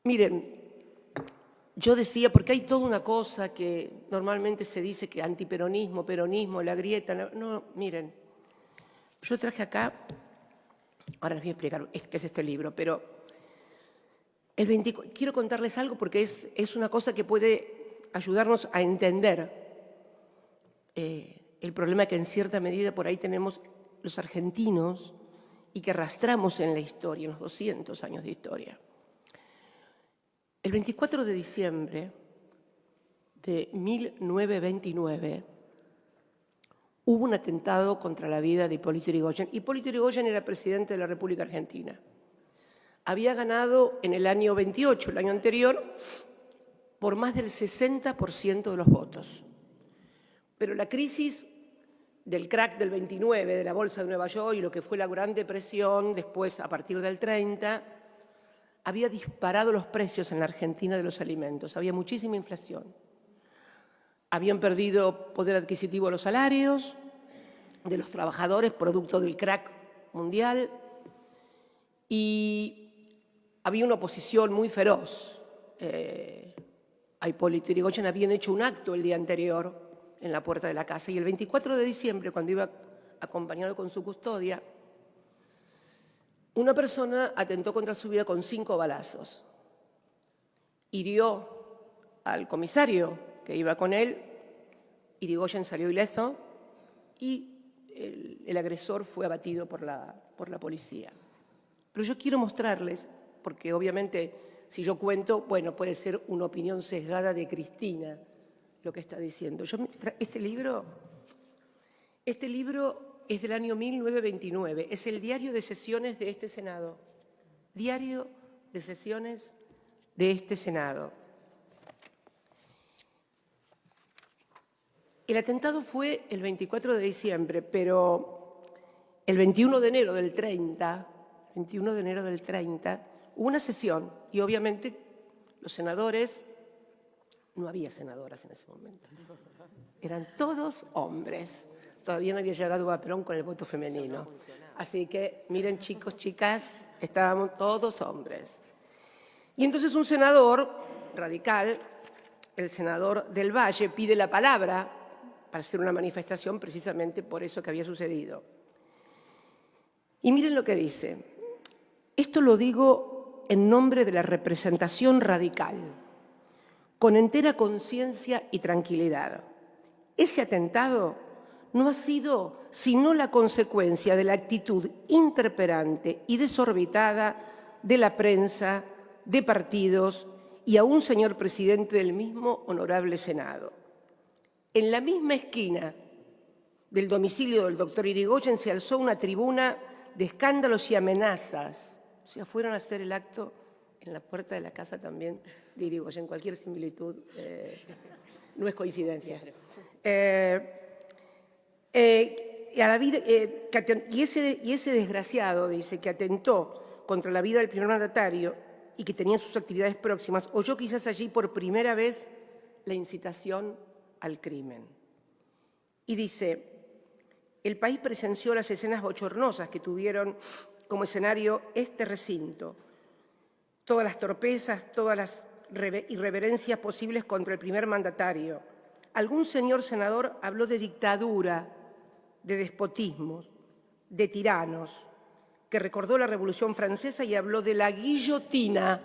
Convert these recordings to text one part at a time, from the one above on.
Miren, yo decía, porque hay toda una cosa que normalmente se dice que antiperonismo, peronismo, la grieta. No, miren, yo traje acá, ahora les voy a explicar qué es este libro, pero quiero contarles algo porque es una cosa que puede ayudarnos a entender el problema que en cierta medida por ahí tenemos los argentinos y que arrastramos en la historia, en los 200 años de historia. El 24 de diciembre de 1929 hubo un atentado contra la vida de Hipólito Yrigoyen. Hipólito Yrigoyen era presidente de la República Argentina. Había ganado en el año 28, el año anterior, por más del 60% de los votos. Pero la crisis del crack del 29, de la Bolsa de Nueva York y lo que fue la Gran Depresión, después a partir del 30, había disparado los precios en la Argentina de los alimentos. Había muchísima inflación. Habían perdido poder adquisitivo los salarios de los trabajadores, producto del crack mundial, y había una oposición muy feroz. A Hipólito Yrigoyen habían hecho un acto el día anterior en la puerta de la casa, y el 24 de diciembre, cuando iba acompañado con su custodia, una persona atentó contra su vida con 5 balazos. Hirió al comisario que iba con él, Yrigoyen salió ileso y el agresor fue abatido por la policía. Pero yo quiero mostrarles, porque obviamente si yo cuento, bueno, puede ser una opinión sesgada de Cristina lo que está diciendo. Este libro es del año 1929, es el diario de sesiones de este Senado. Diario de sesiones de este Senado. El atentado fue el 24 de diciembre, pero el 21 de enero del 30, hubo una sesión y obviamente los senadores, no había senadoras en ese momento, eran todos hombres. Todavía no había llegado a Perón con el voto femenino. Así que, miren, chicos, chicas, estábamos todos hombres. Y entonces un senador radical, el senador del Valle, pide la palabra para hacer una manifestación precisamente por eso que había sucedido. Y miren lo que dice. Esto lo digo en nombre de la representación radical, con entera conciencia y tranquilidad. Ese atentado no ha sido sino la consecuencia de la actitud interperante y desorbitada de la prensa, de partidos y aún, señor presidente, del mismo honorable Senado. En la misma esquina del domicilio del doctor Yrigoyen se alzó una tribuna de escándalos y amenazas. O sea, fueron a hacer el acto en la puerta de la casa también de Yrigoyen. Cualquier similitud no es coincidencia. Y ese desgraciado, dice, que atentó contra la vida del primer mandatario y que tenía sus actividades próximas, oyó quizás allí por primera vez la incitación al crimen. Y dice, el país presenció las escenas bochornosas que tuvieron como escenario este recinto, todas las torpezas, todas las irreverencias posibles contra el primer mandatario. Algún señor senador habló de dictadura, de despotismos, de tiranos, que recordó la Revolución Francesa y habló de la guillotina,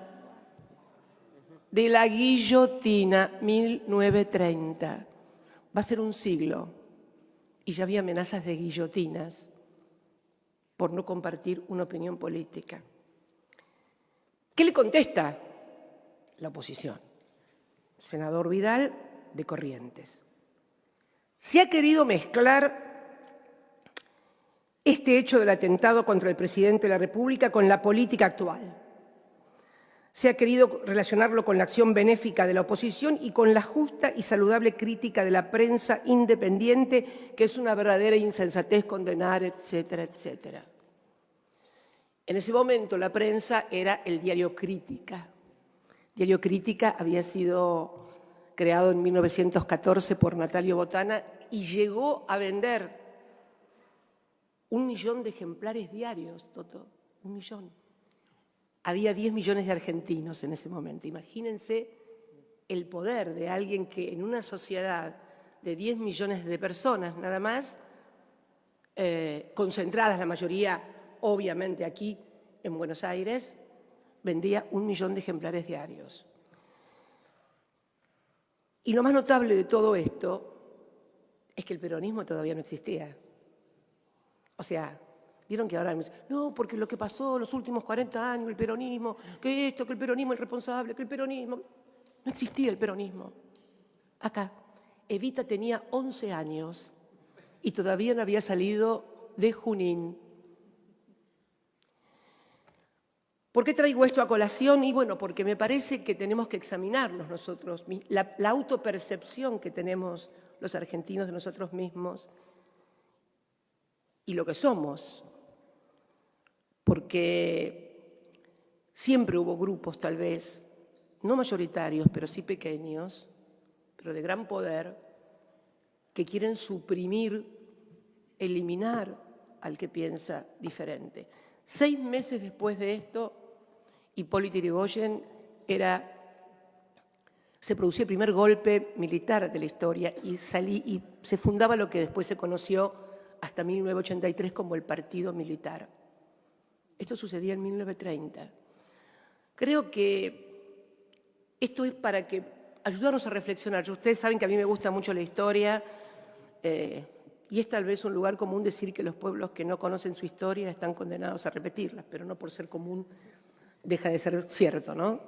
1930. Va a ser un siglo y ya había amenazas de guillotinas por no compartir una opinión política. ¿Qué le contesta la oposición? Senador Vidal, de Corrientes. Se ha querido mezclar este hecho del atentado contra el presidente de la República con la política actual. Se ha querido relacionarlo con la acción benéfica de la oposición y con la justa y saludable crítica de la prensa independiente, que es una verdadera insensatez condenar, etcétera, etcétera. En ese momento la prensa era el diario Crítica. Diario Crítica había sido creado en 1914 por Natalio Botana y llegó a vender 1 millón de ejemplares diarios, Toto, 1 millón. había 10 millones de argentinos en ese momento. Imagínense el poder de alguien que en una sociedad de 10 millones de personas nada más, concentradas la mayoría, obviamente aquí en Buenos Aires, vendía 1 millón de ejemplares diarios. Y lo más notable de todo esto es que el peronismo todavía no existía. O sea, vieron que ahora no, porque lo que pasó en los últimos 40 años, el peronismo, que esto, que el peronismo es responsable, que el peronismo... No existía el peronismo. Acá, Evita tenía 11 años y todavía no había salido de Junín. ¿Por qué traigo esto a colación? Y bueno, porque me parece que tenemos que examinarnos nosotros, la autopercepción que tenemos los argentinos de nosotros mismos y lo que somos. Porque siempre hubo grupos, tal vez, no mayoritarios, pero sí pequeños, pero de gran poder, que quieren suprimir, eliminar al que piensa diferente. 6 meses después de esto, Hipólito Yrigoyen se producía el primer golpe militar de la historia y se fundaba lo que después se conoció hasta 1983 como el Partido Militar. Esto sucedía en 1930. Creo que esto es para ayudarnos a reflexionar. Ustedes saben que a mí me gusta mucho la historia y es tal vez un lugar común decir que los pueblos que no conocen su historia están condenados a repetirla, pero no por ser común deja de ser cierto, ¿no?